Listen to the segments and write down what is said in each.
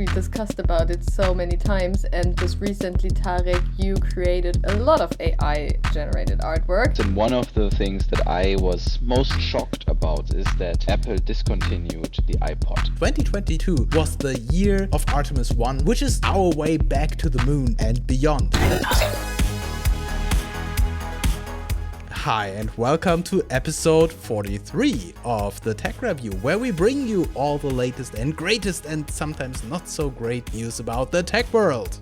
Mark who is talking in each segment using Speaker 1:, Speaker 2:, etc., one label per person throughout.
Speaker 1: we discussed about it so many times, and just recently, Tarek, you created a lot of AI-generated artwork.
Speaker 2: And one of the things that I was most shocked about is that Apple discontinued the iPod.
Speaker 3: 2022 was the year of Artemis 1, which is our way back to the moon and beyond. Hi and welcome to episode 43 of the Tech Review, where we bring you all the latest and greatest and sometimes not so great news about the tech world.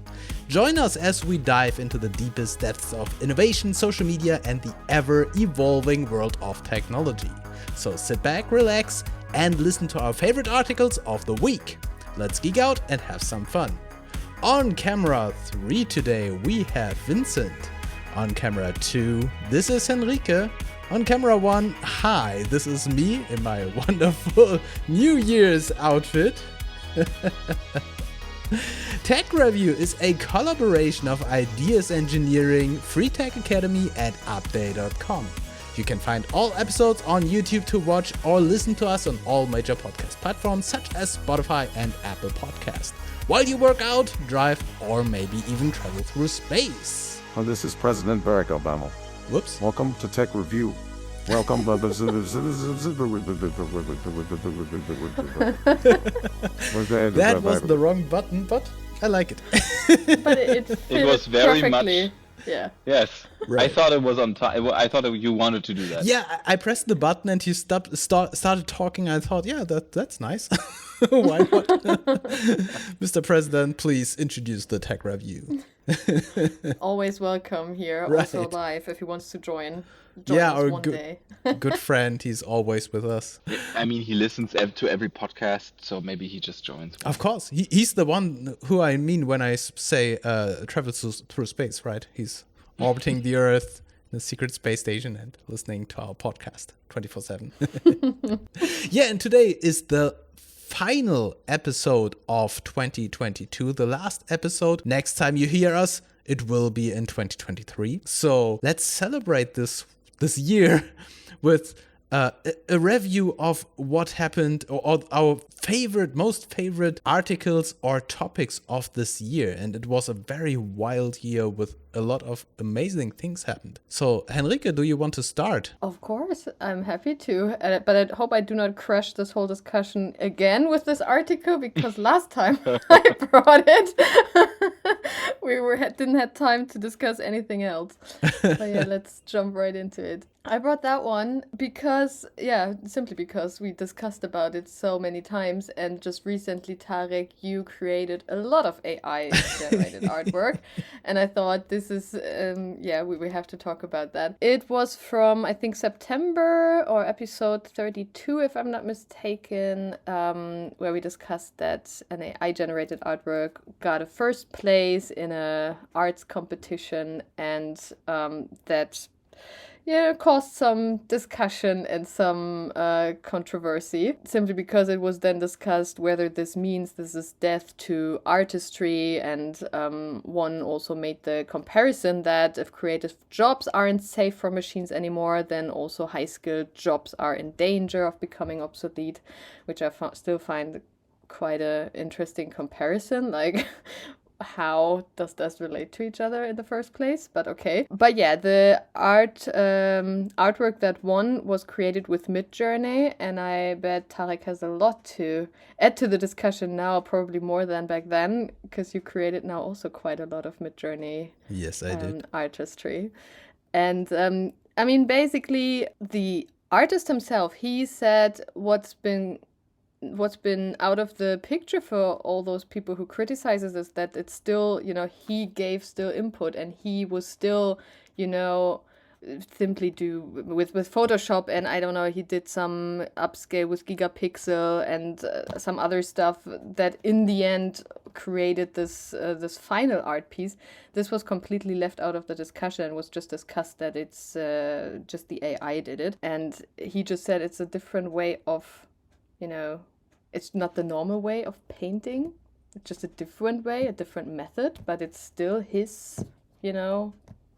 Speaker 3: Join us as we dive into the deepest depths of innovation, social media, and the ever-evolving world of technology. So sit back, relax, and listen to our favorite articles of the week. Let's geek out and have some fun. On camera 3 today, we have Vincent. On camera 2, this is Henrike. On camera 1, hi, this is me in my wonderful New Year's outfit. Tech Review is a collaboration of Ideas Engineering, Free Tech Academy, and update.com. You can find all episodes on YouTube to watch or listen to us on all major podcast platforms such as Spotify and Apple Podcasts, while you work out, drive, or maybe even travel through space.
Speaker 4: Oh, this is President Barack Obama.
Speaker 3: Whoops.
Speaker 4: Welcome to Tech Review. Welcome.
Speaker 3: That was the wrong button, but I like it.
Speaker 1: But it
Speaker 2: was very
Speaker 1: perfectly.
Speaker 2: much.
Speaker 1: Yeah.
Speaker 2: Yes,
Speaker 3: Right.
Speaker 2: I thought it was on time. I thought you wanted to do that.
Speaker 3: Yeah, I pressed the button and you started talking. I thought, yeah, that's nice. Why not? Mr. President, please introduce the Tech Review.
Speaker 1: Always welcome here,
Speaker 3: Right.
Speaker 1: also live, if he wants to join
Speaker 3: Yeah,
Speaker 1: us
Speaker 3: our
Speaker 1: one day.
Speaker 3: good friend, he's always with us.
Speaker 2: I mean, he listens to every podcast, so maybe he just joins.
Speaker 3: Of course, he's the one who I mean when I say travels through space, right? He's orbiting the Earth in a secret space station and listening to our podcast 24/7. Yeah, and today is the final episode of 2022, the last episode. Next time you hear us, it will be in 2023. So let's celebrate this year with a review of what happened, or our most favorite articles or topics of this year. And it was a very wild year with a lot of amazing things happened. So Henrike, do you want to start?
Speaker 1: Of course, I'm happy to, but I hope I do not crush this whole discussion again with this article, because last time I brought it, we didn't have time to discuss anything else. But yeah, let's jump right into it. I brought that one simply because we discussed about it so many times, and just recently, Tarek, you created a lot of AI-generated artwork, and I thought this is, we have to talk about that. It was from, I think, September or episode 32, if I'm not mistaken, where we discussed that an AI-generated artwork got a first place in a arts competition, and that caused some discussion and some controversy, simply because it was then discussed whether this means this is death to artistry, and one also made the comparison that if creative jobs aren't safe for machines anymore, then also high-skilled jobs are in danger of becoming obsolete, which I still find quite an interesting comparison, like how does this relate to each other in the first place? But okay. But yeah, the artwork that won was created with Midjourney, and I bet Tarek has a lot to add to the discussion now, probably more than back then, because you created now also quite a lot of Midjourney
Speaker 3: Yes, I did.
Speaker 1: artistry. And I mean, basically, the artist himself, he said what's been out of the picture for all those people who criticizes is that it's still, he gave still input, and he was still, simply do with Photoshop, and I don't know, he did some upscale with gigapixel and some other stuff that in the end created this final art piece. This was completely left out of the discussion and was just discussed that it's just the AI did it, and he just said it's a different way of, it's not the normal way of painting. It's just a different way, a different method, but it's still his,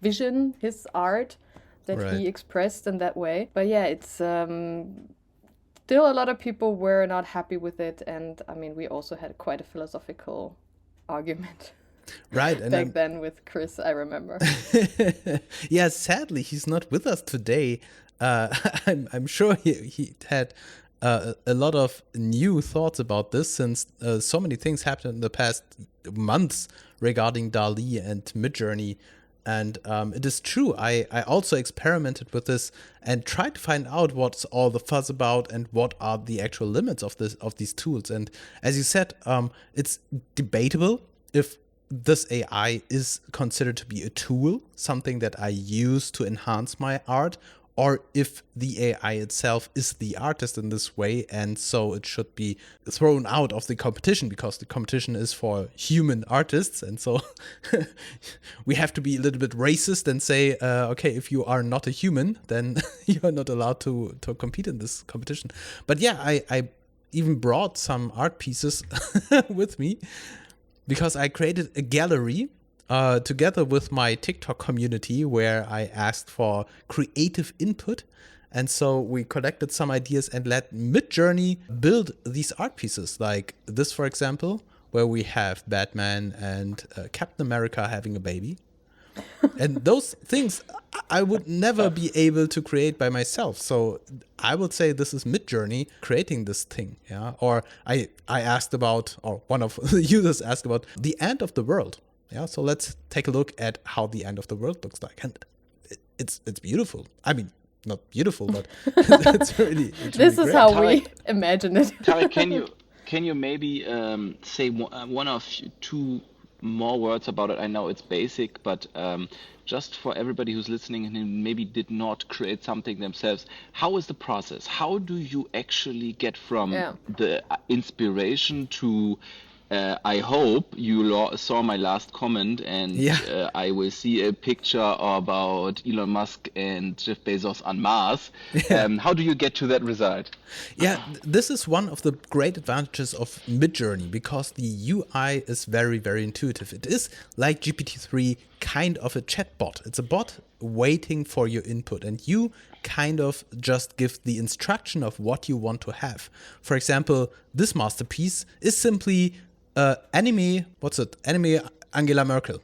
Speaker 1: vision, his art that
Speaker 3: Right.
Speaker 1: he expressed in that way. But yeah, it's still a lot of people were not happy with it. And I mean, we also had quite a philosophical argument
Speaker 3: Right. And
Speaker 1: back then with Chris, I remember.
Speaker 3: yeah, sadly, he's not with us today. I'm sure he had a lot of new thoughts about this, since so many things happened in the past months regarding Dall-E and Midjourney. And it is true, I also experimented with this and tried to find out what's all the fuss about and what are the actual limits of these tools. And as you said, it's debatable if this AI is considered to be a tool, something that I use to enhance my art, or if the AI itself is the artist in this way, and so it should be thrown out of the competition, because the competition is for human artists. And so we have to be a little bit racist and say, okay, if you are not a human, then you're not allowed to compete in this competition. But yeah, I even brought some art pieces with me, because I created a gallery together with my TikTok community, where I asked for creative input. And so we collected some ideas and let Midjourney build these art pieces, like this, for example, where we have Batman and Captain America having a baby. And those things I would never be able to create by myself. So I would say this is Midjourney creating this thing. Yeah. Or I asked about, or one of the users asked about the end of the world. Yeah. So let's take a look at how the end of the world looks like. And it's beautiful. I mean, not beautiful, but it's really
Speaker 1: This is
Speaker 3: great.
Speaker 1: how we imagine it.
Speaker 2: Tarek, can you maybe say one or two more words about it? I know it's basic, but just for everybody who's listening and who maybe did not create something themselves, how is the process? How do you actually get from the inspiration to I hope you saw my last comment, and I will see a picture about Elon Musk and Jeff Bezos on Mars. How do you get to that result?
Speaker 3: Yeah, this is one of the great advantages of Midjourney, because the UI is very, very intuitive. It is like GPT-3, kind of a chatbot. It's a bot waiting for your input, and you kind of just give the instruction of what you want to have. For example, this masterpiece is simply anime Angela Merkel.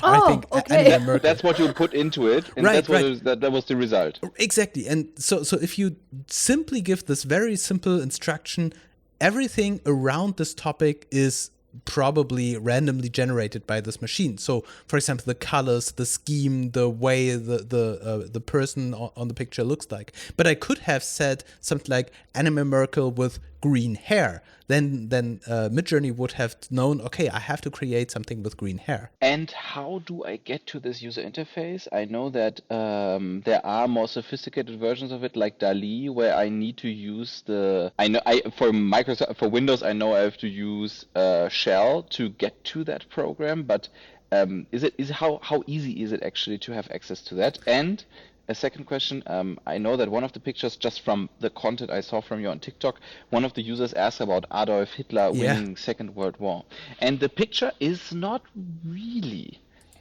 Speaker 3: I think
Speaker 1: okay.
Speaker 3: Angela Merkel.
Speaker 2: That's what you put into it, and
Speaker 3: Right,
Speaker 2: that's what
Speaker 3: right.
Speaker 2: that was the result.
Speaker 3: Exactly. And so if you simply give this very simple instruction, everything around this topic is probably randomly generated by this machine. So, for example, the colors, the scheme, the way the person on the picture looks like. But I could have said something like Anime Merkel with green hair. Then Midjourney would have known, okay, I have to create something with green hair.
Speaker 2: And how do I get to this user interface? I know that there are more sophisticated versions of it, like Dall-E, where I need to use for Microsoft, for Windows, I know I have to use Shell to get to that program. But how easy is it actually to have access to that? And a second question, I know that one of the pictures, just from the content I saw from you on TikTok, one of the users asked about Adolf Hitler winning Second World War. And the picture is not really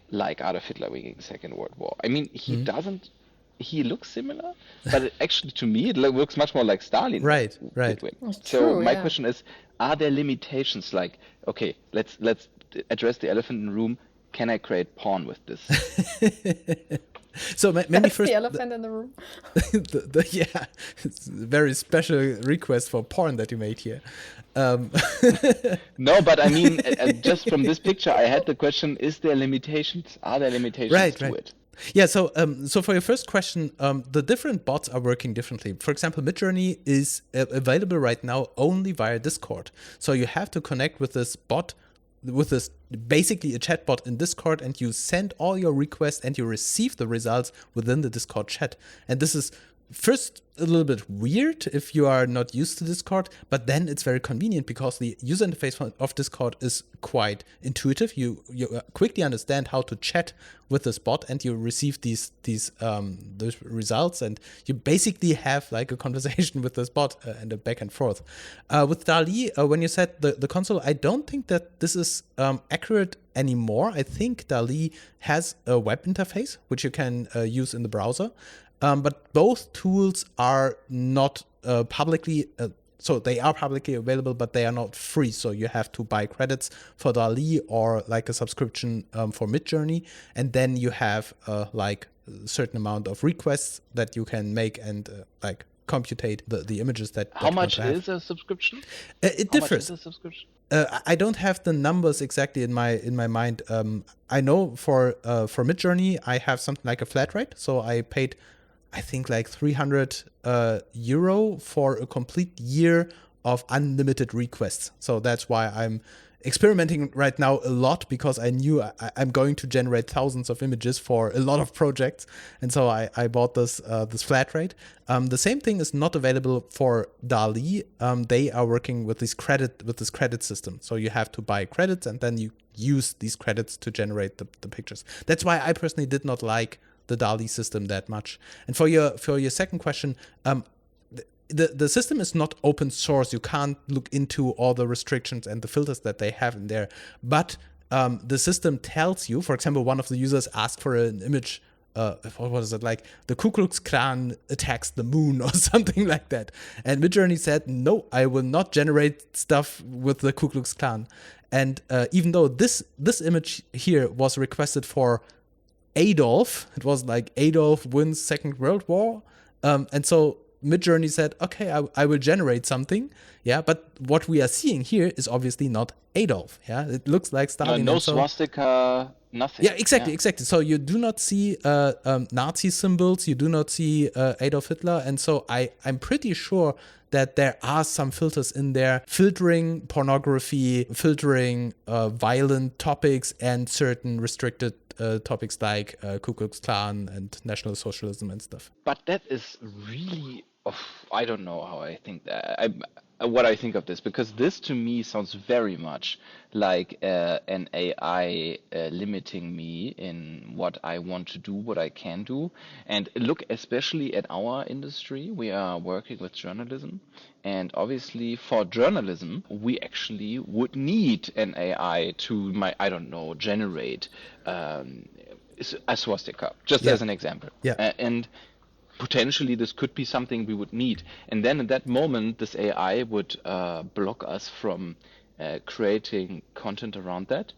Speaker 2: like Adolf Hitler winning Second World War. I mean, he looks similar, but actually to me it looks much more like Stalin.
Speaker 3: Right.
Speaker 2: So my question is, are there limitations? Like, okay, let's address the elephant in the room. Can I create porn with this?
Speaker 3: So maybe
Speaker 1: That's
Speaker 3: first
Speaker 1: the elephant in the room.
Speaker 3: it's a very special request for porn that you made here.
Speaker 2: No, but I mean, just from this picture, I had the question: is there limitations? Are there limitations to it?
Speaker 3: Yeah. So for your first question, the different bots are working differently. For example, Midjourney is available right now only via Discord. So you have to connect with this bot, with this basically a chatbot in Discord, and you send all your requests and you receive the results within the Discord chat. And this is first a little bit weird if you are not used to Discord, but then it's very convenient because the user interface of Discord is quite intuitive. You quickly understand how to chat with this bot, and you receive these results, and you basically have like a conversation with this bot and a back and forth. With Dall-E, when you said the console, I don't think that this is accurate anymore. I think Dall-E has a web interface which you can use in the browser. But both tools are not publicly. So they are publicly available, but they are not free. So you have to buy credits for Dall-E or like a subscription for Midjourney, and then you have like a certain amount of requests that you can make and like computate the images that
Speaker 2: How
Speaker 3: you
Speaker 2: much
Speaker 3: want to have.
Speaker 2: is a subscription?
Speaker 3: It
Speaker 2: How much
Speaker 3: differs.
Speaker 2: is a subscription?
Speaker 3: I don't have the numbers exactly in my mind. I know for Midjourney I have something like a flat rate, so I paid I think like 300 euro for a complete year of unlimited requests. So that's why I'm experimenting right now a lot, because I knew I'm going to generate thousands of images for a lot of projects, and so I bought this flat rate. The same thing is not available for Dall-E. They are working with this credit system, so you have to buy credits and then you use these credits to generate the pictures. That's why I personally did not like the Dall-E system that much. And for your second question, the system is not open source. You can't look into all the restrictions and the filters that they have in there. But the system tells you, for example, one of the users asked for an image. What was it, like the Ku Klux Klan attacks the moon or something like that. And Midjourney said, no, I will not generate stuff with the Ku Klux Klan. And even though this image here was requested for Adolf, it was like Adolf wins Second World War. And so Midjourney said, okay, I will generate something. Yeah, but what we are seeing here is obviously not Adolf. Yeah, it looks like Stalin.
Speaker 2: No swastika, nothing.
Speaker 3: Yeah, exactly. So you do not see Nazi symbols. You do not see Adolf Hitler. And so I'm pretty sure that there are some filters in there, filtering pornography, filtering violent topics, and certain restricted topics like Ku Klux Klan and National Socialism and stuff.
Speaker 2: But that is really, I don't know how I think that. What I think of this, because this to me sounds very much like an AI limiting me in what I want to do, what I can do. And look, especially at our industry, we are working with journalism. And obviously for journalism, we actually would need an AI to, generate a swastika, just as an example.
Speaker 3: Yeah.
Speaker 2: And potentially this could be something we would need. And then at that moment, this AI would block us from creating content around that,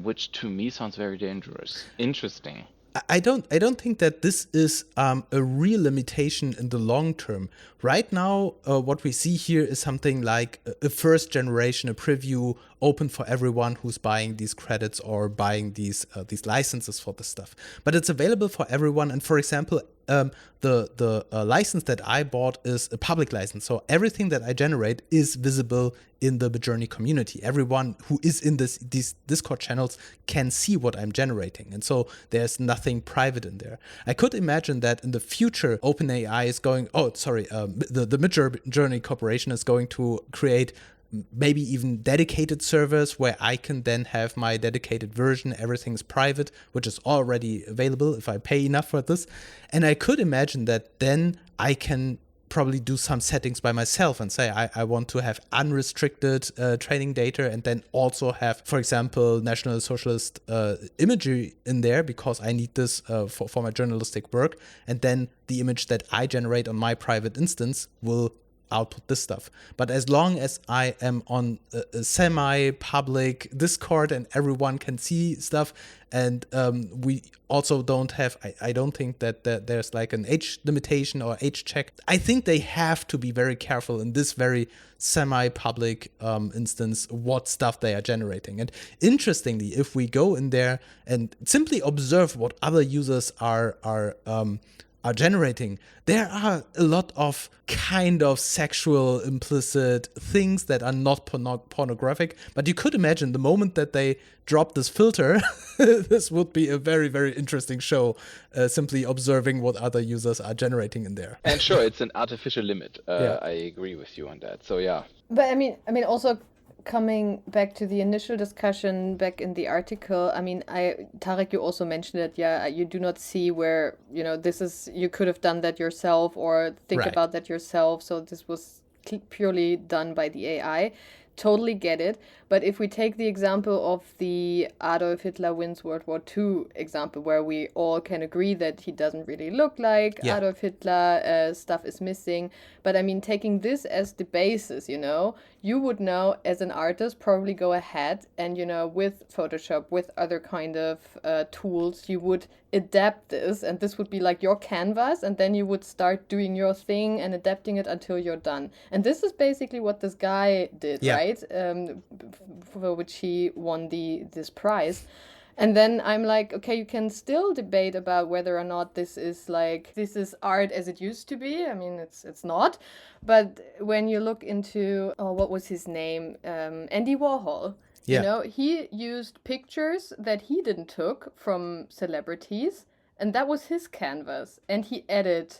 Speaker 2: which to me sounds very dangerous. Interesting.
Speaker 3: I don't think that this is a real limitation in the long term. Right now, what we see here is something like a first generation, a preview, open for everyone who's buying these credits or buying these licenses for this stuff. But it's available for everyone. And for example, the license that I bought is a public license. So everything that I generate is visible in the Midjourney community. Everyone who is in these Discord channels can see what I'm generating. And so there's nothing private in there. I could imagine that in the future, OpenAI is going, the Midjourney Corporation is going to create maybe even dedicated servers where I can then have my dedicated version. Everything's private, which is already available if I pay enough for this. And I could imagine that then I can probably do some settings by myself and say I want to have unrestricted training data, and then also have, for example, National Socialist imagery in there because I need this for my journalistic work. And then the image that I generate on my private instance will output this stuff. But as long as I am on a semi-public Discord and everyone can see stuff, and we also don't have, I don't think that there's like an age limitation or age check. I think they have to be very careful in this very semi-public instance what stuff they are generating. And interestingly, if we go in there and simply observe what other users are generating, there are a lot of kind of sexual implicit things that are not pornographic. But you could imagine the moment that they drop this filter, this would be a very, very interesting show, simply observing what other users are generating in there.
Speaker 2: And sure, it's an artificial limit. I agree with you on that. So yeah.
Speaker 1: But I mean also, coming back to the initial discussion back in the article, Tarek, you also mentioned that, you do not see where, this is, you could have done that yourself or think
Speaker 3: Right.
Speaker 1: about that yourself. So this was purely done by the AI. totally get it. But if we take the example of the Adolf Hitler wins World War II example, where we all can agree that he doesn't really look like Adolf Hitler, stuff is missing. But I mean, taking this as the basis, you would now, as an artist, probably go ahead and, with Photoshop, with other kind of tools, you would adapt this, and this would be like your canvas, and then you would start doing your thing and adapting it until you're done. And this is basically what this guy did, right? For which he won this prize. And then I'm like, okay, you can still debate about whether or not this is art as it used to be. I mean, it's not. But when you look into, what was his name? Andy Warhol. He used pictures that he didn't took from celebrities, and that was his canvas. And he added,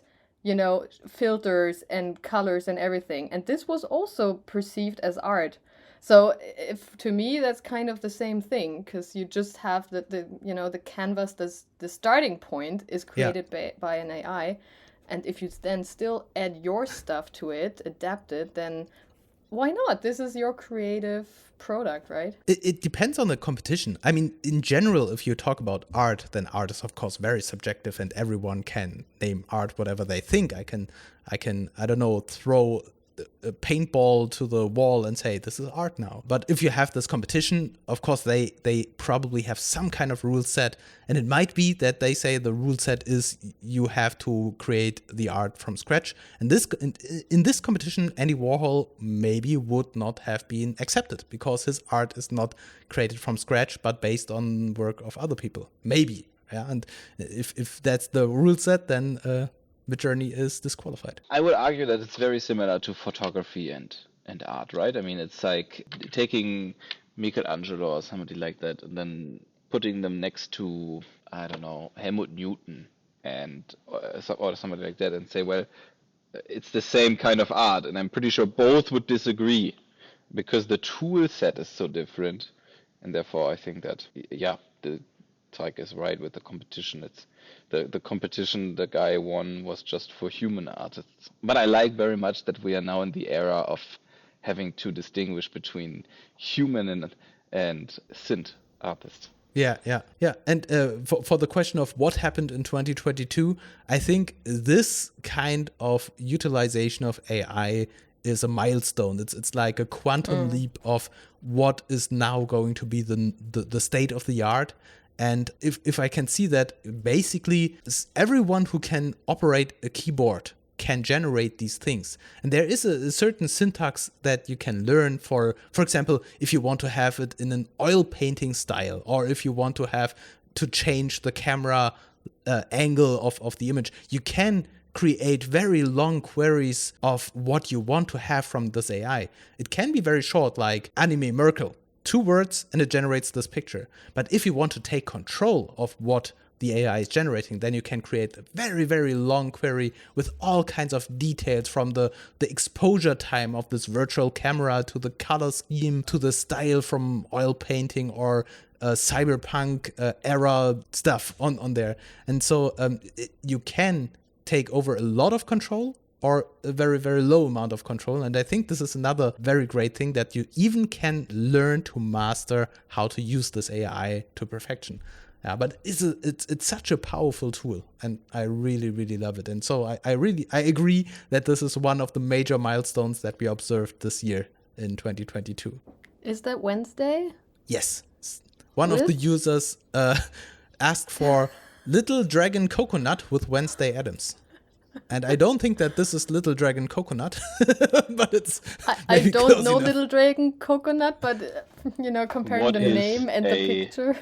Speaker 1: filters and colors and everything. And this was also perceived as art. So to me, that's kind of the same thing, because you just have the canvas, the starting point is created by an AI. And if you then still add your stuff to it, adapt it, then why not? This is your creative product, right?
Speaker 3: It depends on the competition. I mean, in general, if you talk about art, then art is of course very subjective, and everyone can name art whatever they think. I can I don't know, throw a paintball to the wall and say this is art now. But if you have this competition, of course they probably have some kind of rule set, and it might be that they say the rule set is you have to create the art from scratch. And in this competition, Andy Warhol maybe would not have been accepted because his art is not created from scratch but based on work of other people. Maybe. And if that's the rule set, then Midjourney is disqualified.
Speaker 2: I would argue that it's very similar to photography and art, right? I mean, it's like taking Michelangelo or somebody like that and then putting them next to, I don't know, Helmut Newton or somebody like that and say, well, it's the same kind of art. And I'm pretty sure both would disagree because the tool set is so different. And therefore, I think that, the Tyke is right with the competition. It's the competition the guy won was just for human artists. But I like very much that we are now in the era of having to distinguish between human and synth artists.
Speaker 3: Yeah. And for the question of what happened in 2022, I think this kind of utilization of AI is a milestone. It's like a quantum leap of what is now going to be the state of the art. And if I can see that basically everyone who can operate a keyboard can generate these things. And there is a certain syntax that you can learn for example, if you want to have it in an oil painting style, or if you want to have to change the camera angle of the image, you can create very long queries of what you want to have from this AI. It can be very short, like anime Merkel. 2 words and it generates this picture. But if you want to take control of what the AI is generating, then you can create a very, very long query with all kinds of details, from the exposure time of this virtual camera to the color scheme to the style from oil painting or cyberpunk era stuff on there. And so you can take over a lot of control or a very, very low amount of control. And I think this is another very great thing, that you even can learn to master how to use this AI to perfection. Yeah, but it's such a powerful tool, and I really, really love it. And so I agree that this is one of the major milestones that we observed this year in 2022.
Speaker 1: Is that Wednesday?
Speaker 3: Yes. One of the users asked for Little Dragon Coconut with Wednesday Addams. And I don't think that this is Little Dragon Coconut, but it's.
Speaker 1: I don't know Little Dragon Coconut, but comparing the name and the picture.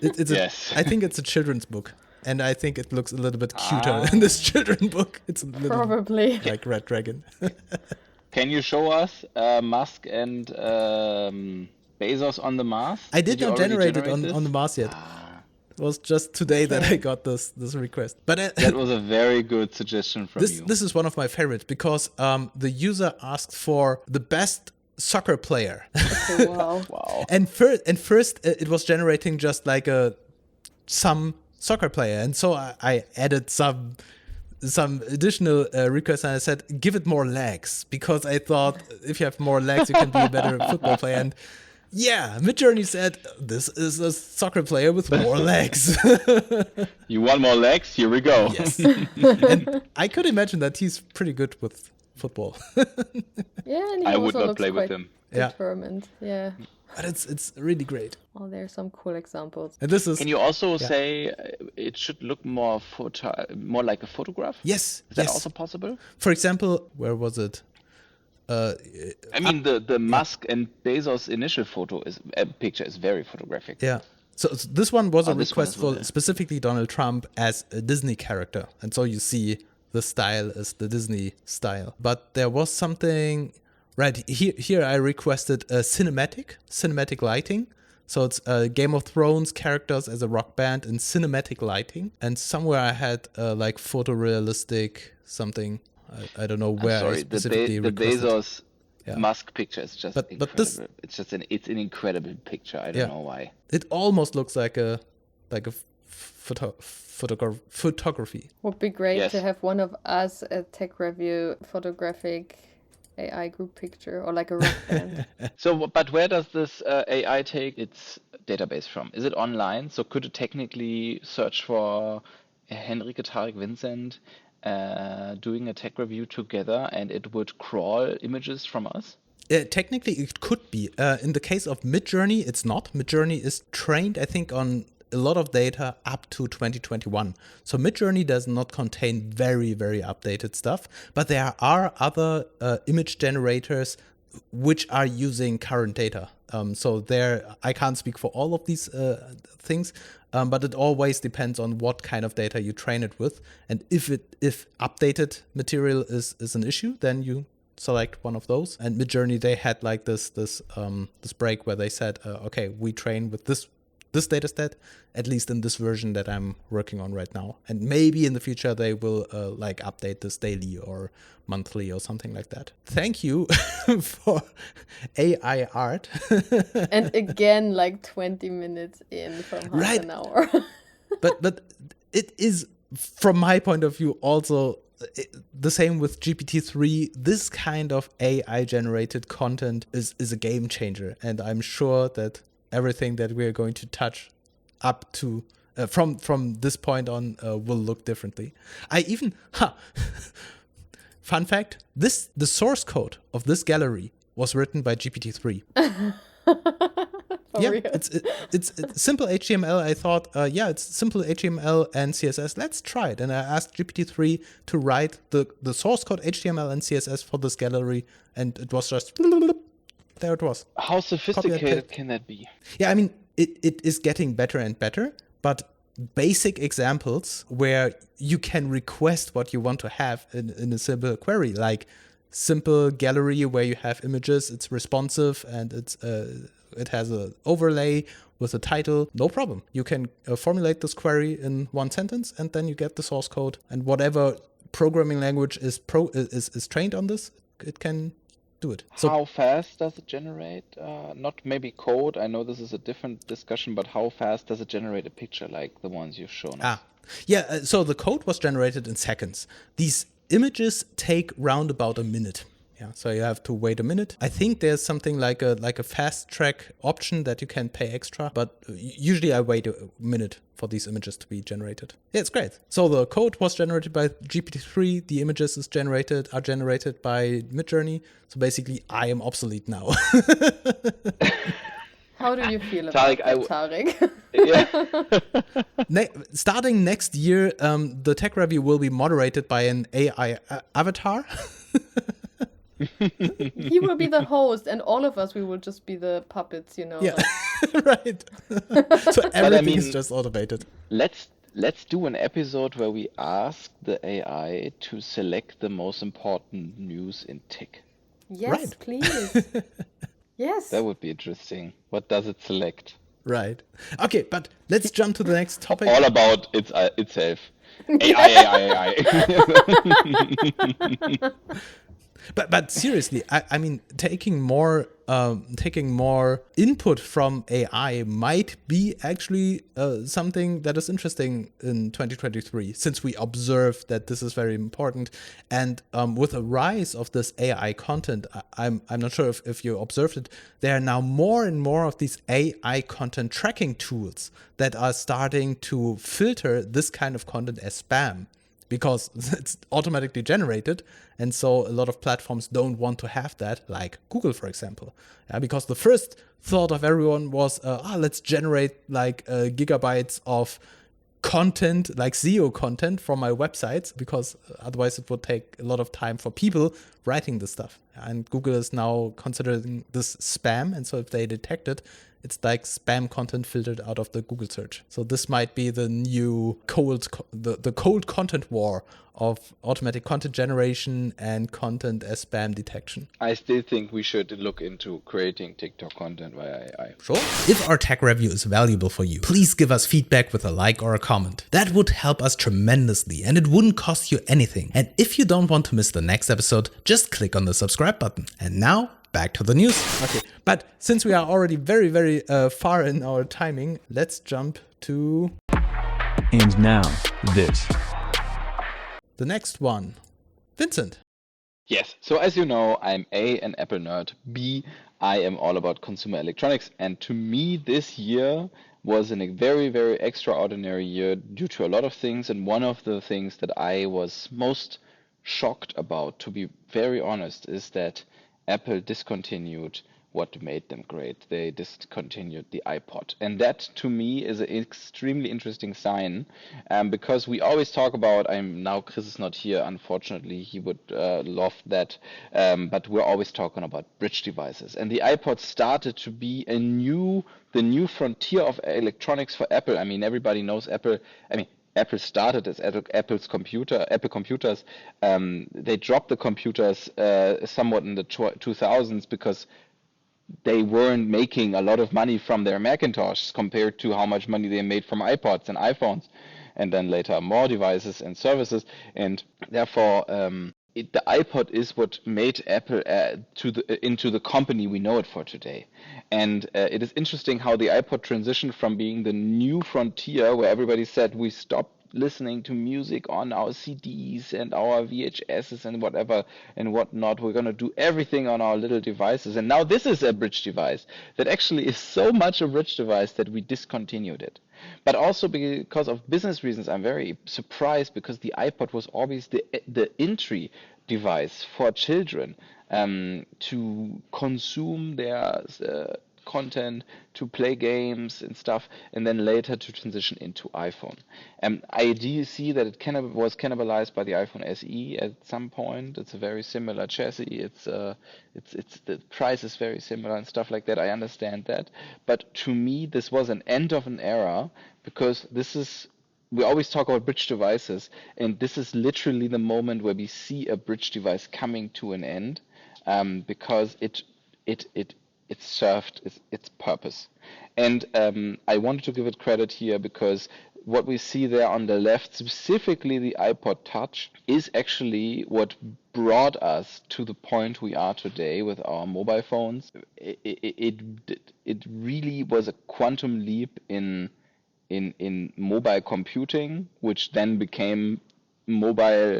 Speaker 2: Yes.
Speaker 3: I think it's a children's book, and I think it looks a little bit cuter in this children's book. It's a little
Speaker 1: probably
Speaker 3: like Red Dragon.
Speaker 2: Can you show us Musk and Bezos on the Mars?
Speaker 3: I did not generate it on the Mars yet. It was just today that I got this request. But
Speaker 2: that was a very good suggestion from you.
Speaker 3: This is one of my favorites because the user asked for the best soccer player.
Speaker 1: Okay, wow.
Speaker 3: And first it was generating just like some soccer player, and so I added some some additional requests, and I said, give it more legs, because I thought if you have more legs, you can be a better football player. And yeah, Midjourney said, this is a soccer player with more legs.
Speaker 2: You want more legs? Here we go.
Speaker 3: Yes. And I could imagine that he's pretty good with football.
Speaker 1: Yeah, and he
Speaker 2: I
Speaker 1: also
Speaker 2: would not
Speaker 1: looks
Speaker 2: play with
Speaker 1: quite
Speaker 2: him.
Speaker 3: Yeah.
Speaker 1: determined. Yeah.
Speaker 3: But it's really great.
Speaker 1: Oh, there's some cool examples.
Speaker 3: And this is...
Speaker 2: Can you also say it should look more like a photograph?
Speaker 3: Yes.
Speaker 2: Is that also possible?
Speaker 3: For example, where was it?
Speaker 2: I mean, the Musk and Bezos initial picture is very photographic.
Speaker 3: Yeah. So this one was a
Speaker 2: this one
Speaker 3: request
Speaker 2: as well,
Speaker 3: for
Speaker 2: yeah.
Speaker 3: specifically Donald Trump as a Disney character. And so you see the style is the Disney style. But there was something... Right, here I requested a cinematic lighting. So it's Game of Thrones characters as a rock band in cinematic lighting. And somewhere I had like photorealistic something. I don't know where I specifically
Speaker 2: the
Speaker 3: requested.
Speaker 2: Bezos Musk picture is just
Speaker 3: But
Speaker 2: incredible.
Speaker 3: this-
Speaker 2: It's an incredible picture. I don't know why.
Speaker 3: It almost looks like a photography.
Speaker 1: Would be great
Speaker 2: Yes.
Speaker 1: to have one of us at TechReview photographic AI group picture or like a rock band.
Speaker 2: So, but where does this AI take its database from? Is it online? So could it technically search for Henrike, Tarek, Vincent doing a tech review together, and it would crawl images from us?
Speaker 3: Technically, it could be. In the case of Midjourney, it's not. Midjourney is trained, I think, on a lot of data up to 2021. So Midjourney does not contain very, very updated stuff, but there are other image generators which are using current data. So there, I can't speak for all of these things, but it always depends on what kind of data you train it with. And if updated material is an issue, then you select one of those. And Midjourney, they had like this break where they said, okay, we train with this data set, at least in this version that I'm working on right now. And maybe in the future they will like update this daily or monthly or something like that. Thank you for AI art.
Speaker 1: And again, like 20 minutes in from half an hour.
Speaker 3: But it is, from my point of view, also the same with GPT-3. This kind of AI generated content is a game changer. And I'm sure that everything that we're going to touch up to from this point on will look differently. I even fun fact: the source code of this gallery was written by GPT-3. Yeah, it's simple HTML. I thought, it's simple HTML and CSS. Let's try it. And I asked GPT-3 to write the source code HTML and CSS for this gallery, and it was just there. It was.
Speaker 2: How sophisticated can that be?
Speaker 3: Yeah, I mean, it is getting better and better, but basic examples where you can request what you want to have in a simple query, like simple gallery where you have images, it's responsive, and it has an overlay with a title, no problem. You can formulate this query in one sentence, and then you get the source code, and whatever programming language is trained on this, it can do it. So
Speaker 2: how fast does it generate? Not maybe code. I know this is a different discussion, but how fast does it generate a picture like the ones you've shown us?
Speaker 3: So the code was generated in seconds. These images take round about a minute. Yeah, so you have to wait a minute. I think there's something like a fast track option that you can pay extra, but usually I wait a minute for these images to be generated. Yeah, it's great. So the code was generated by GPT-3. The images are generated by Midjourney. So basically, I am obsolete now.
Speaker 1: How do you feel about Tarek?
Speaker 2: Yeah.
Speaker 3: Starting next year, the tech review will be moderated by an AI avatar.
Speaker 1: He will be the host, and all of us, we will just be the puppets, you know.
Speaker 3: Yeah, right. So everything is just automated.
Speaker 2: Let's do an episode where we ask the AI to select the most important news in tech.
Speaker 1: Yes, please. Yes.
Speaker 2: That would be interesting. What does it select?
Speaker 3: Right. Okay, but let's jump to the next topic.
Speaker 2: All about itself. AI.
Speaker 3: But seriously, I mean, taking more input from AI might be actually something that is interesting in 2023, since we observe that this is very important. And with a rise of this AI content, I'm not sure if you observed it, there are now more and more of these AI content tracking tools that are starting to filter this kind of content as spam, because it's automatically generated. And so a lot of platforms don't want to have that, like Google, for example. Because the first thought of everyone was, let's generate like gigabytes of content, like SEO content from my websites, because otherwise it would take a lot of time for people writing this stuff. And Google is now considering this spam. And so if they detect it, it's like spam content filtered out of the Google search. So this might be the new cold content war of automatic content generation and content as spam detection.
Speaker 2: I still think we should look into creating TikTok content via AI.
Speaker 3: Sure. If our tech review is valuable for you, please give us feedback with a like or a comment. That would help us tremendously and it wouldn't cost you anything. And if you don't want to miss the next episode, just click on the subscribe button. And now, back to the news. Okay, but since we are already very, very far in our timing, let's jump to...
Speaker 5: And now, this.
Speaker 3: The next one. Vincent.
Speaker 2: Yes, so as you know, I'm A, an Apple nerd, B, I am all about consumer electronics, and to me this year was a very, very extraordinary year due to a lot of things, and one of the things that I was most shocked about, to be very honest, is that Apple discontinued what made them great. They discontinued the iPod. And that, to me, is an extremely interesting sign, because we always talk about, now Chris is not here, unfortunately, he would love that, but we're always talking about bridge devices. And the iPod started to be the new frontier of electronics for Apple. I mean, everybody knows Apple. I mean, Apple started as Apple computers. They dropped the computers somewhat in the 2000s because they weren't making a lot of money from their Macintosh compared to how much money they made from iPods and iPhones, and then later more devices and services. And therefore, the iPod is what made Apple into the company we know it for today. And it is interesting how the iPod transitioned from being the new frontier where everybody said we stopped listening to music on our CDs and our VHSs and whatever and whatnot. We're going to do everything on our little devices. And now this is a bridge device that actually is so much a bridge device that we discontinued it. But also because of business reasons, I'm very surprised, because the iPod was always the entry device for children to consume their content, to play games and stuff, and then later to transition into iPhone. I do see that it was cannibalized by the iPhone SE at some point. It's a very similar chassis. It's the price is very similar and stuff like that. I understand that, but to me, this was an end of an era, because we always talk about bridge devices, and this is literally the moment where we see a bridge device coming to an end, because it served its purpose. And I wanted to give it credit here, because what we see there on the left, specifically the iPod Touch, is actually what brought us to the point we are today with our mobile phones. It really was a quantum leap in mobile computing, which then became mobile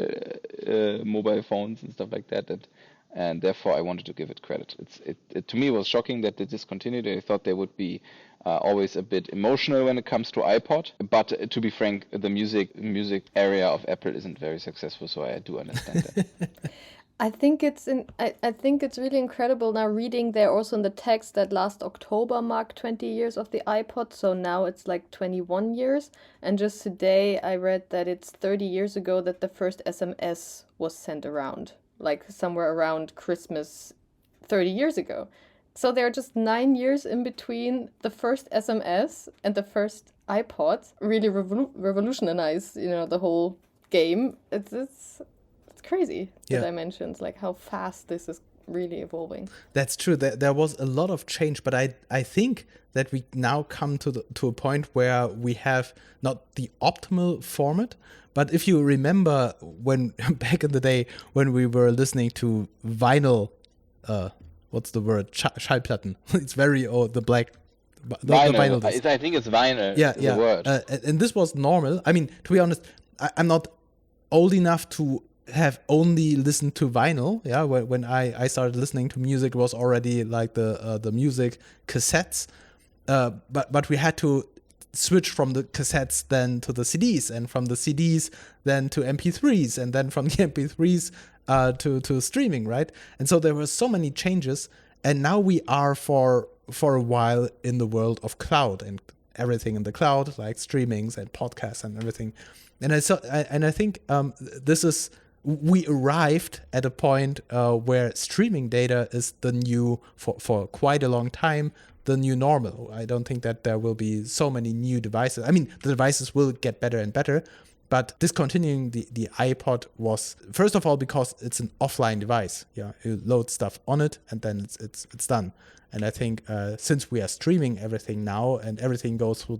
Speaker 2: phones and stuff like that. And therefore, I wanted to give it credit. It to me was shocking that they discontinued it. I thought they would be always a bit emotional when it comes to iPod. But to be frank, the music area of Apple isn't very successful, so I do understand that.
Speaker 1: I think it's really incredible now reading there also in the text that last October marked 20 years of the iPod, so now it's like 21 years. And just today I read that it's 30 years ago that the first SMS was sent around, like somewhere around Christmas 30 years ago. So there are just 9 years in between the first SMS and the first iPod. Really revolutionized, the whole game. It's crazy, the dimensions, like how fast this is really evolving.
Speaker 3: That's true. There was a lot of change, but I think that we now come to a point where we have not the optimal format, but if you remember when back in the day when we were listening to vinyl, what's the word? Schallplatten. It's very old. The black. The
Speaker 2: Vinyl.
Speaker 3: disc.
Speaker 2: I think it's vinyl.
Speaker 3: Yeah,
Speaker 2: The word.
Speaker 3: And this was normal. I mean, to be honest, I'm not old enough to have only listened to vinyl. Yeah, when I started listening to music, it was already like the music cassettes. But we had to switch from the cassettes then to the CDs, and from the CDs then to MP3s, and then from the MP3s to streaming, right? And so there were so many changes, and now we are for a while in the world of cloud and everything in the cloud, like streamings and podcasts and everything. And I think this is, we arrived at a point where streaming data is the new, for quite a long time, the new normal. I don't think that there will be so many new devices. I mean, the devices will get better and better, but discontinuing the iPod was, first of all, because it's an offline device. Yeah, you load stuff on it and then it's done. And I think since we are streaming everything now and everything goes through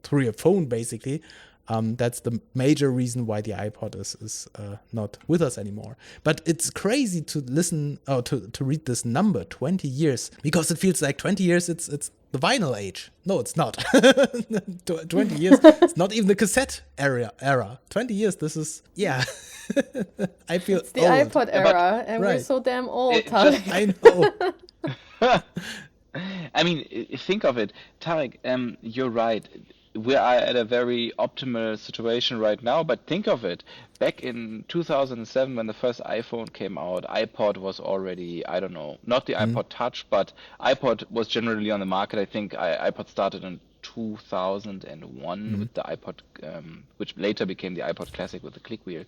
Speaker 3: through your phone basically, that's the major reason why the iPod is not with us anymore. But it's crazy to listen to read this number, 20 years, because it feels like 20 years it's the vinyl age. No, it's not. 20 years, it's not even the cassette era. 20 years, this is, yeah. I feel
Speaker 1: It's the
Speaker 3: old.
Speaker 1: iPod era, and we're
Speaker 3: right.
Speaker 1: so damn old,
Speaker 2: It
Speaker 1: Tarek.
Speaker 3: I know.
Speaker 2: I mean, think of it, Tarek. You're right. We are at a very optimal situation right now, but think of it. Back in 2007, when the first iPhone came out, iPod was already, I don't know, not the iPod Touch, but iPod was generally on the market. I think iPod started in 2001 with the iPod, which later became the iPod Classic with the click wheel.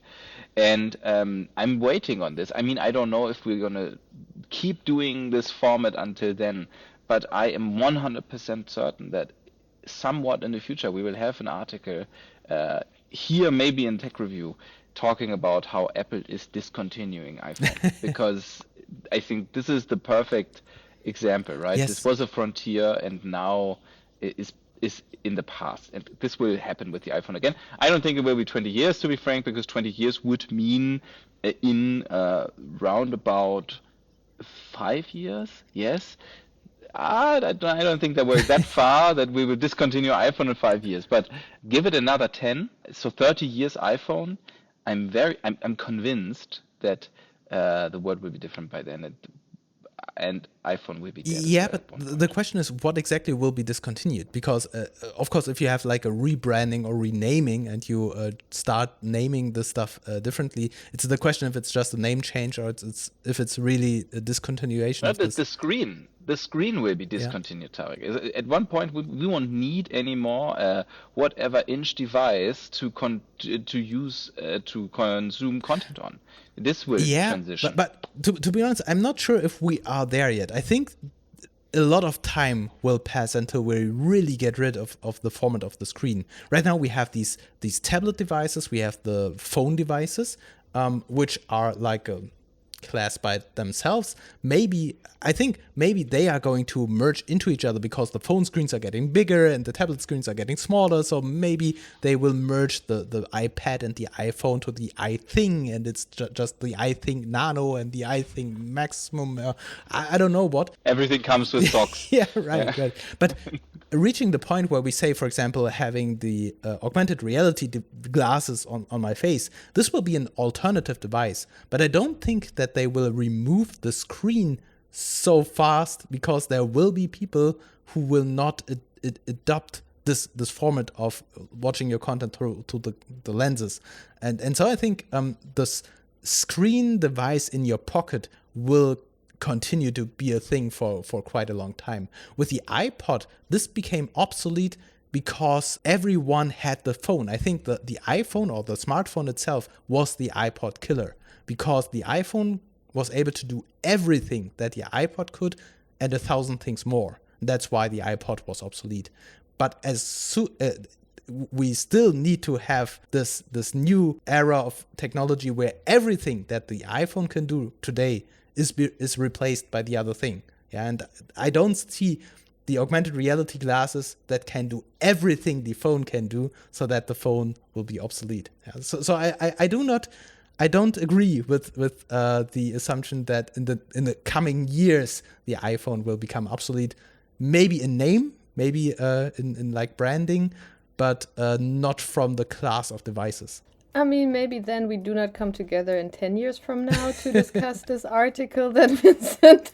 Speaker 2: And I'm waiting on this. I mean, I don't know if we're going to keep doing this format until then, but I am 100% certain that somewhat in the future we will have an article here, maybe in TechReview, talking about how Apple is discontinuing iPhone, because I think this is the perfect example, right?
Speaker 3: Yes.
Speaker 2: This was a frontier and now is in the past, and this will happen with the iPhone again. I don't think it will be 20 years, to be frank, because 20 years would mean in round about 5 years, yes. I don't think that we're that far that we will discontinue iPhone in 5 years, but give it another 10, so 30 years iPhone. I'm convinced that the world will be different by then, and iPhone will be dead.
Speaker 3: Yeah, but the question is, what exactly will be discontinued? Because, of course, if you have like a rebranding or renaming and you start naming the stuff differently, it's the question if it's just a name change or if it's really a discontinuation.
Speaker 2: But the screen will be discontinued, Tarek. At one point, we won't need anymore whatever inch device to use to consume content on. This will transition.
Speaker 3: But to be honest, I'm not sure if we are there yet. I think a lot of time will pass until we really get rid of the format of the screen. Right now we have these tablet devices, we have the phone devices, which are like a class by themselves. I think maybe they are going to merge into each other because the phone screens are getting bigger and the tablet screens are getting smaller. So maybe they will merge the iPad and the iPhone to the iThing, and it's just the iThing Nano and the iThing Maximum. I don't know what.
Speaker 2: Everything comes with socks.
Speaker 3: Yeah, right. But reaching the point where we say, for example, having the augmented reality glasses on my face, this will be an alternative device. But I don't think that they will remove the screen so fast, because there will be people who will not adopt this format of watching your content through the lenses. And so I think this screen device in your pocket will continue to be a thing for quite a long time. With the iPod, this became obsolete because everyone had the phone. I think the iPhone or the smartphone itself was the iPod killer, because the iPhone was able to do everything that the iPod could and 1,000 things more. That's why the iPod was obsolete. But we still need to have this new era of technology where everything that the iPhone can do today is replaced by the other thing. Yeah, and I don't see the augmented reality glasses that can do everything the phone can do, so that the phone will be obsolete. Yeah, so I don't agree with the assumption that in the coming years the iPhone will become obsolete. Maybe in name, maybe in like branding, but not from the class of devices.
Speaker 1: I mean, maybe then we do not come together in 10 years from now to discuss this article that Vincent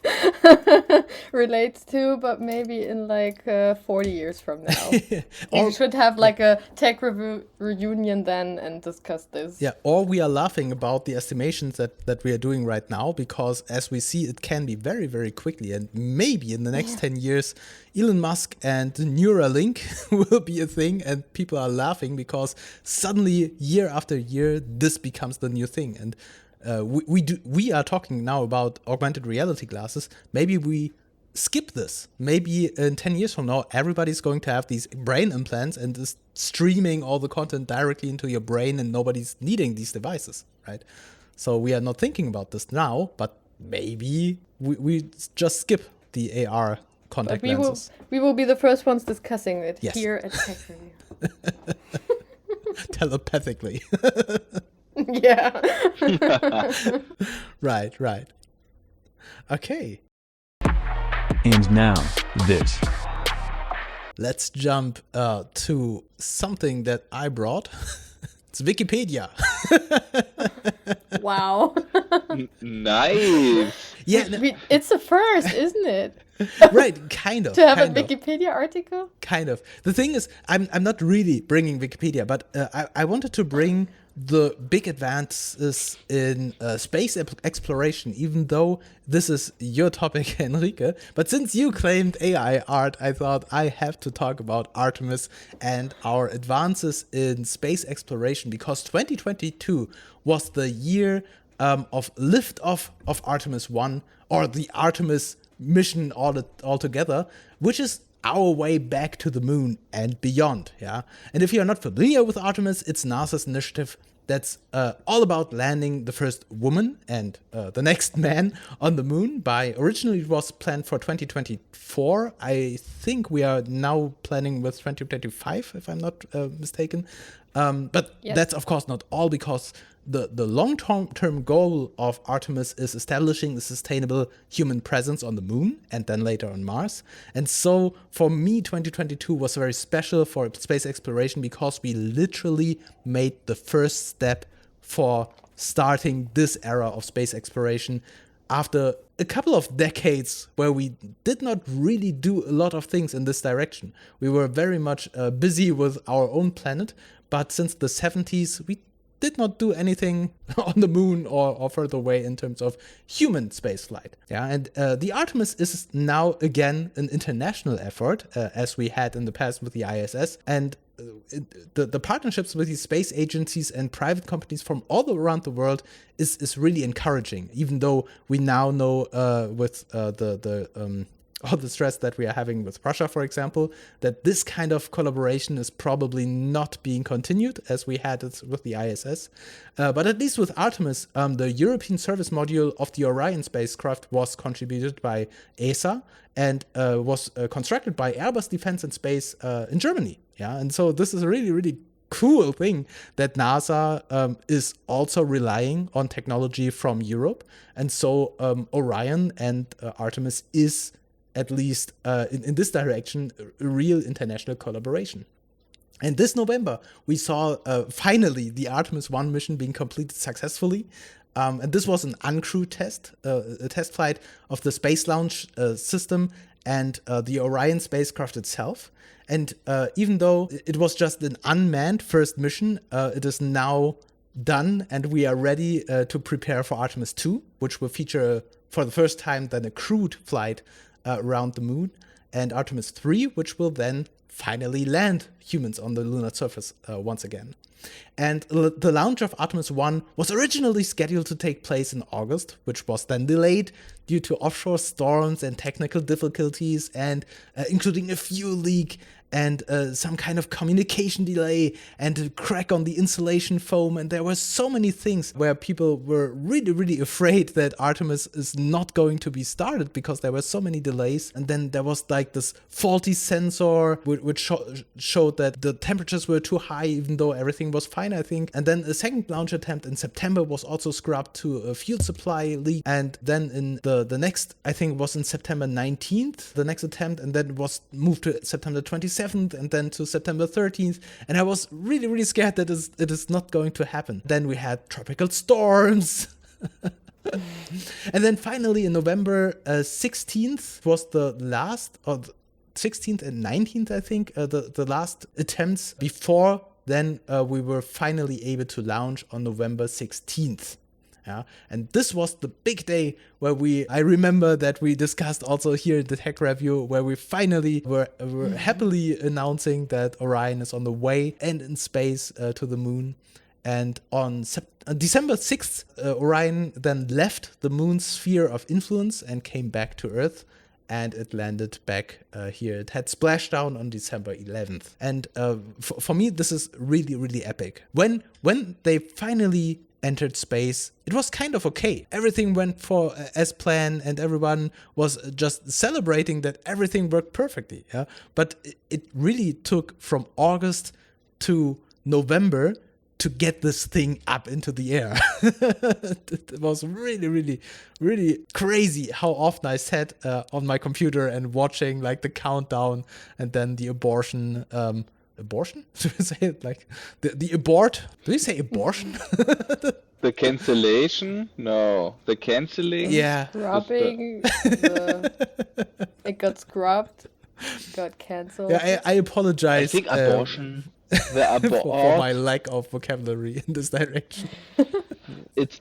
Speaker 1: relates to, but maybe in like 40 years from now. We should have like a tech review reunion then and discuss this.
Speaker 3: Yeah, or we are laughing about the estimations that we are doing right now, because as we see, it can be very, very quickly. And maybe in the next 10 years, Elon Musk and Neuralink will be a thing, and people are laughing because suddenly, year after year, this becomes the new thing. And we are talking now about augmented reality glasses. Maybe we skip this. Maybe in 10 years from now, everybody's going to have these brain implants and is streaming all the content directly into your brain, and nobody's needing these devices, right? So we are not thinking about this now, but maybe we just skip the AR contact lenses.
Speaker 1: We will be the first ones discussing it here at TechReview.
Speaker 3: Telepathically.
Speaker 1: Yeah.
Speaker 3: Right. Okay.
Speaker 5: And now, this.
Speaker 3: Let's jump to something that I brought. It's Wikipedia.
Speaker 1: Wow.
Speaker 2: Nice.
Speaker 3: Yeah,
Speaker 1: it's a first, isn't it?
Speaker 3: Right, kind of.
Speaker 1: To have a Wikipedia article?
Speaker 3: Kind of. The thing is, I'm not really bringing Wikipedia, but I wanted to bring the big advances in space exploration, even though this is your topic, Enrique. But since you claimed AI art, I thought I have to talk about Artemis and our advances in space exploration, because 2022 was the year of liftoff of Artemis 1, or the Artemis mission altogether, which is our way back to the moon and beyond. Yeah, and if you are not familiar with Artemis, it's NASA's initiative that's all about landing the first woman and the next man on the moon. Originally it was planned for 2024. I think we are now planning with 2025, if I'm not mistaken. But that's of course not all, because the long-term goal of Artemis is establishing a sustainable human presence on the moon and then later on Mars. And so for me, 2022 was very special for space exploration, because we literally made the first step for starting this era of space exploration after a couple of decades where we did not really do a lot of things in this direction. We were very much busy with our own planet, but since the 70s, we did not do anything on the moon or further away in terms of human spaceflight. Yeah, and the Artemis is now again an international effort, as we had in the past with the ISS. And the partnerships with these space agencies and private companies from all around the world is really encouraging, even though we now know with all the stress that we are having with Russia, for example, that this kind of collaboration is probably not being continued as we had it with the ISS. But at least with Artemis, the European service module of the Orion spacecraft was contributed by ESA and was constructed by Airbus Defence and Space in Germany. Yeah, and so this is a really, really cool thing that NASA is also relying on technology from Europe. And so Orion and Artemis is, at least in this direction, a real international collaboration. And this November, we saw finally the Artemis 1 mission being completed successfully. And this was an uncrewed test, a test flight of the Space Launch System and the Orion spacecraft itself. And even though it was just an unmanned first mission, it is now done, and we are ready to prepare for Artemis 2, which will feature for the first time then a crewed flight around the moon, and Artemis 3, which will then finally land humans on the lunar surface once again. And the launch of Artemis 1 was originally scheduled to take place in August, which was then delayed due to offshore storms and technical difficulties, and including a fuel leak. and some kind of communication delay and a crack on the insulation foam. And there were so many things where people were really, really afraid that Artemis is not going to be started because there were so many delays. And then there was like this faulty sensor which showed that the temperatures were too high, even though everything was fine, I think. And then a second launch attempt in September was also scrubbed to a fuel supply leak. And then in the next, I think was in September 19th, the next attempt, and then it was moved to September 27th and then to September 13th. And I was really, really scared that it is not going to happen. Then we had tropical storms. And then finally in November 16th was the last, or 16th and 19th, I think, the last attempts. Before then, we were finally able to launch on November 16th. Yeah. And this was the big day where I remember that we discussed also here in the Tech Review, where we finally were happily announcing that Orion is on the way and in space to the moon. And on December 6th, Orion then left the moon's sphere of influence and came back to Earth. And it landed back here. It had splashed down on December 11th. And for me, this is really, really epic. When they finally entered space, it was kind of okay. Everything went as planned, and everyone was just celebrating that everything worked perfectly. Yeah? But it really took from August to November to get this thing up into the air. It was really, really, really crazy how often I sat on my computer and watching like the countdown and then the abortion. Abortion? Do you say it like the abort? Do you say abortion?
Speaker 2: The cancellation? No. The canceling?
Speaker 3: Yeah.
Speaker 1: Scrubbing. It got scrubbed. Got cancelled.
Speaker 3: Yeah, I apologize.
Speaker 2: I think abortion.
Speaker 3: For my lack of vocabulary in this direction.
Speaker 2: It's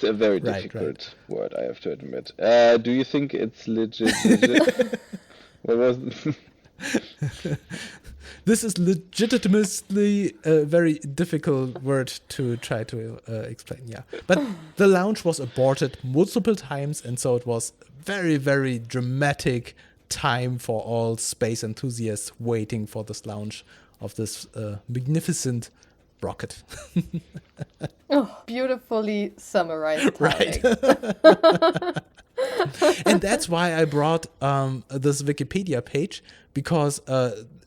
Speaker 2: a very difficult word, I have to admit. Do you think it's legit? What was
Speaker 3: This is legitimately a very difficult word to try to explain, yeah. But the launch was aborted multiple times, and so it was very, very dramatic time for all space enthusiasts waiting for this launch of this magnificent rocket.
Speaker 1: Oh, beautifully summarized.
Speaker 3: Right. And that's why I brought this Wikipedia page, because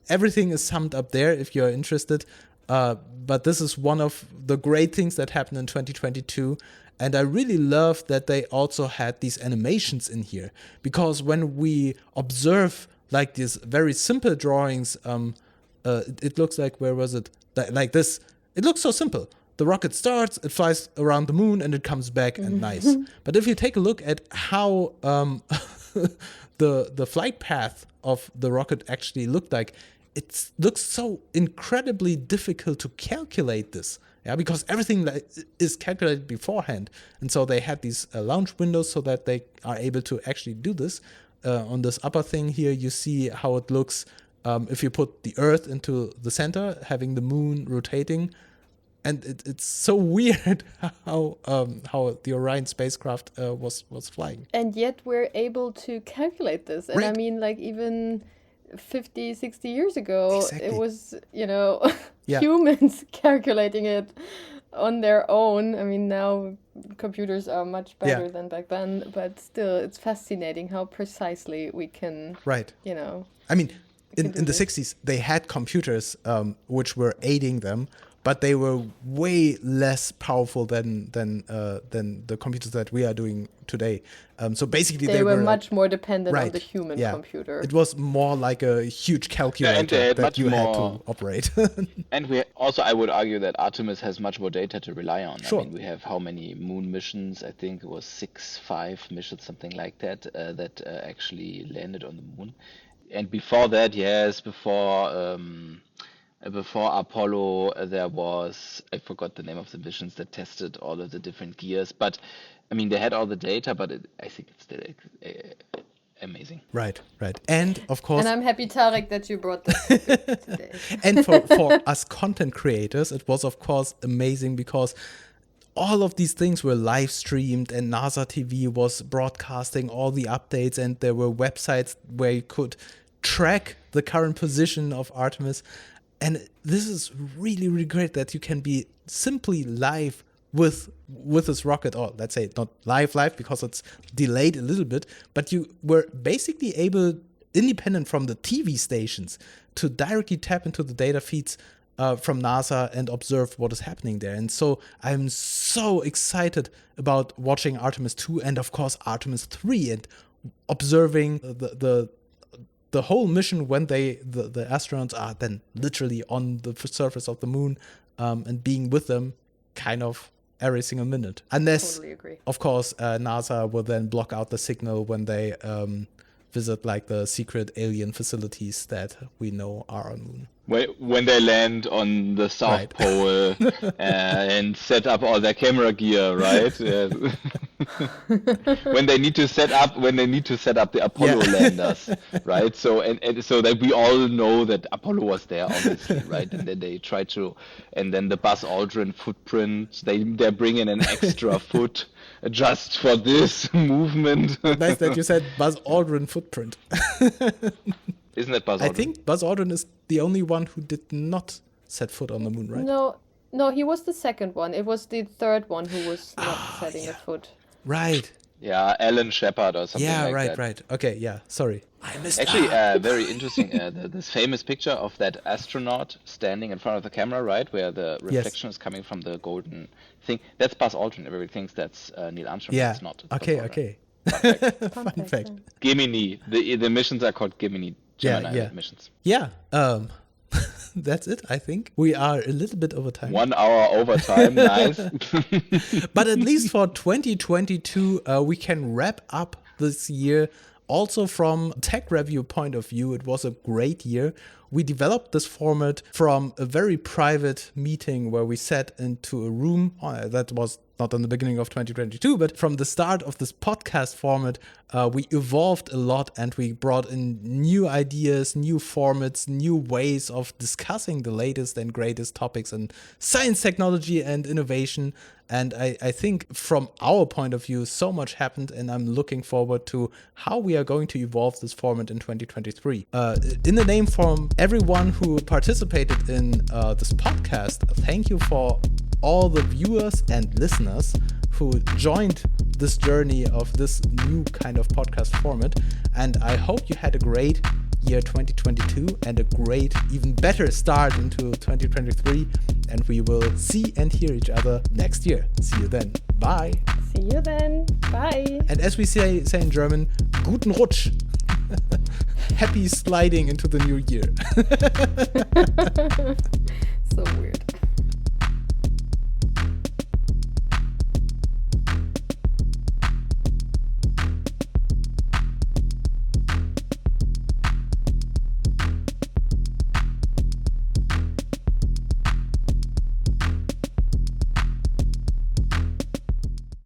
Speaker 3: everything is summed up there if you're interested. But this is one of the great things that happened in 2022. And I really love that they also had these animations in here, because when we observe like these very simple drawings, it looks like, where was it? Like this. It looks so simple. The rocket starts, it flies around the moon, and it comes back, and nice. But if you take a look at how the flight path of the rocket actually looked like, it looks so incredibly difficult to calculate this. Yeah, because everything is calculated beforehand. And so they had these launch windows so that they are able to actually do this. On this upper thing here, you see how it looks if you put the Earth into the center, having the moon rotating. And it's so weird how the Orion spacecraft was flying.
Speaker 1: And yet we're able to calculate this. And
Speaker 3: Right.
Speaker 1: I mean, like, even 50, 60 years ago,
Speaker 3: Exactly.
Speaker 1: it was,
Speaker 3: Yeah.
Speaker 1: humans calculating it on their own. I mean, now computers are much better than back then, but still, it's fascinating how precisely we can,
Speaker 3: Right. I mean,
Speaker 1: can
Speaker 3: in
Speaker 1: do
Speaker 3: the
Speaker 1: this.
Speaker 3: 60s, they had computers which were aiding them, but they were way less powerful than the computers that we are doing today. So basically,
Speaker 1: they were
Speaker 3: like-
Speaker 1: much more dependent on
Speaker 3: Right,
Speaker 1: the human
Speaker 3: yeah.
Speaker 1: computer.
Speaker 3: It was more like a huge
Speaker 2: and they
Speaker 3: calculator
Speaker 2: had
Speaker 3: that
Speaker 2: much
Speaker 3: you had
Speaker 2: more-
Speaker 3: to operate.
Speaker 2: And I would argue that Artemis has much more data to rely on.
Speaker 3: Sure.
Speaker 2: I mean, we have how many moon missions? I think it was 5 missions, something like that, that actually landed on the moon. And before that, yes, before Apollo, there was, I forgot the name of the missions that tested all of the different gears. But I mean, they had all the data, but I think it's still amazing.
Speaker 3: Right. And of course,
Speaker 1: And I'm happy, Tarek, that you brought this today.
Speaker 3: and for us content creators, it was of course amazing, because all of these things were live streamed, and NASA TV was broadcasting all the updates, and there were websites where you could track the current position of Artemis. And this is really, really great that you can be simply live with this rocket, or let's say not live because it's delayed a little bit, but you were basically able, independent from the TV stations, to directly tap into the data feeds from NASA and observe what is happening there. And so I'm so excited about watching Artemis 2 and of course Artemis 3 and observing the whole mission when the astronauts are then literally on the surface of the moon and being with them kind of every single minute. Unless,
Speaker 1: Totally agree.
Speaker 3: of course, NASA will then block out the signal when they visit like the secret alien facilities that we know are on Moon.
Speaker 2: When they land on the South
Speaker 3: Right.
Speaker 2: Pole and set up all their camera gear, right? Yeah. when they need to set up the Apollo landers, right? So and so that we all know that Apollo was there, obviously, right? And then they try to, and then the Buzz Aldrin footprint, they bring in an extra foot just for this movement.
Speaker 3: Nice that you said Buzz Aldrin footprint.
Speaker 2: Isn't that Buzz Aldrin?
Speaker 3: I think Buzz Aldrin is the only one who did not set foot on the moon, right?
Speaker 1: No, he was the second one. It was the third one who was not setting a foot.
Speaker 3: Right.
Speaker 2: Yeah, Alan Shepard or something like that.
Speaker 3: Right. Okay, yeah, sorry. I missed
Speaker 2: Actually, very interesting. This famous picture of that astronaut standing in front of the camera, right, where the reflection is coming from the golden thing. That's Buzz Aldrin. Everybody thinks that's Neil Armstrong.
Speaker 3: Yeah.
Speaker 2: It's not. It's Buzz
Speaker 3: Okay,
Speaker 2: Aldrin.
Speaker 3: okay. Fun fact.
Speaker 2: Gemini. The missions are called Gemini. Gemini
Speaker 3: Yeah.
Speaker 2: missions.
Speaker 3: Yeah, that's it, I think. We are a little bit over time.
Speaker 2: 1 hour overtime. Nice.
Speaker 3: But at least for 2022, we can wrap up this year. Also from TechReview point of view, it was a great year. We developed this format from a very private meeting where we sat into a room. That was not in the beginning of 2022, but from the start of this podcast format, we evolved a lot and we brought in new ideas, new formats, new ways of discussing the latest and greatest topics in science, technology, and innovation. And I think from our point of view, so much happened, and I'm looking forward to how we are going to evolve this format in 2023. In the name from everyone who participated in this podcast, thank you for all the viewers and listeners who joined this journey of this new kind of podcast format. And I hope you had a great year 2022 and a great, even better start into 2023. And we will see and hear each other next year. See you then. Bye.
Speaker 1: See you then. Bye.
Speaker 3: And as we say in German, guten Rutsch. Happy sliding into the new year.